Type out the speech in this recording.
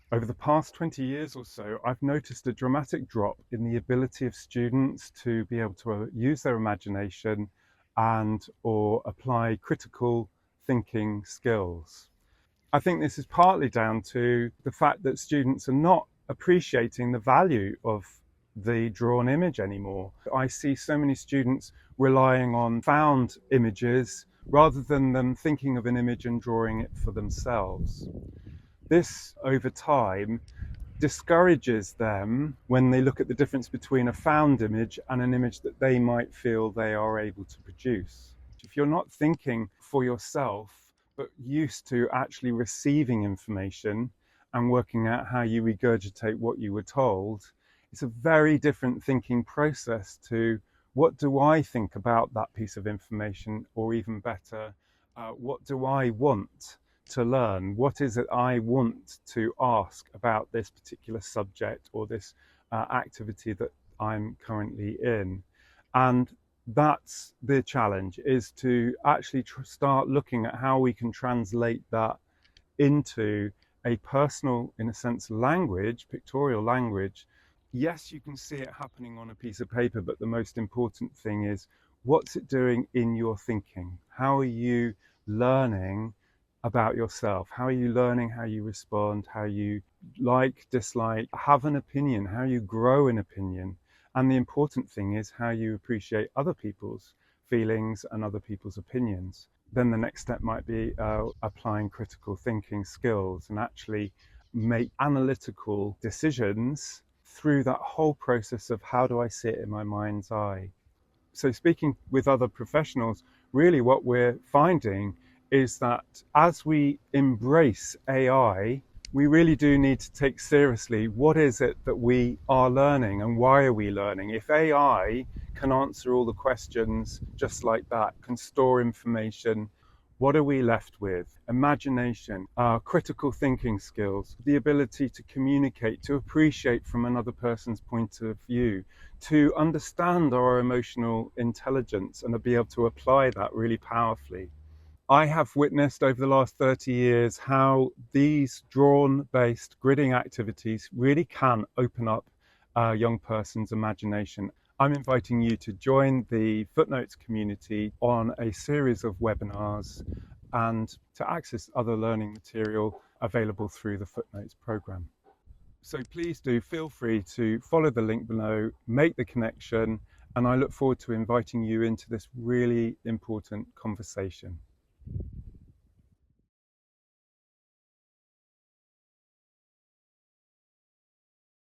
Over the past 20 years or so, I've noticed a dramatic drop in the ability of students to be able to use their imagination and or apply critical thinking skills. I think this is partly down to the fact that students are not appreciating the value of the drawn image anymore. I see so many students relying on found images rather than them thinking of an image and drawing it for themselves. This, over time, discourages them when they look at the difference between a found image and an image that they might feel they are able to produce. If you're not thinking for yourself, but used to actually receiving information and working out how you regurgitate what you were told, it's a very different thinking process to what do I think about that piece of information, or even better, what do I want to learn? What is it I want to ask about this particular subject or this activity that I'm currently in? And that's the challenge, is to actually start looking at how we can translate that into a personal, in a sense, language, pictorial language. Yes, you can see it happening on a piece of paper, but the most important thing is what's it doing in your thinking? How are you learning about yourself? How are you learning how you respond, how you like, dislike, have an opinion, how you grow an opinion? And the important thing is how you appreciate other people's feelings and other people's opinions. Then the next step might be applying critical thinking skills and actually make analytical decisions through that whole process of how do I see it in my mind's eye. So speaking with other professionals, really what we're finding is that as we embrace AI, we really do need to take seriously what is it that we are learning and why are we learning. If AI can answer all the questions just like that, can store information, what are we left with? Imagination, critical thinking skills, the ability to communicate, to appreciate from another person's point of view, to understand our emotional intelligence and to be able to apply that really powerfully. I have witnessed over the last 30 years how these drawn-based gridding activities really can open up a young person's imagination. I'm inviting you to join the Footnotes community on a series of webinars and to access other learning material available through the Footnotes program. So please do feel free to follow the link below, make the connection, and I look forward to inviting you into this really important conversation.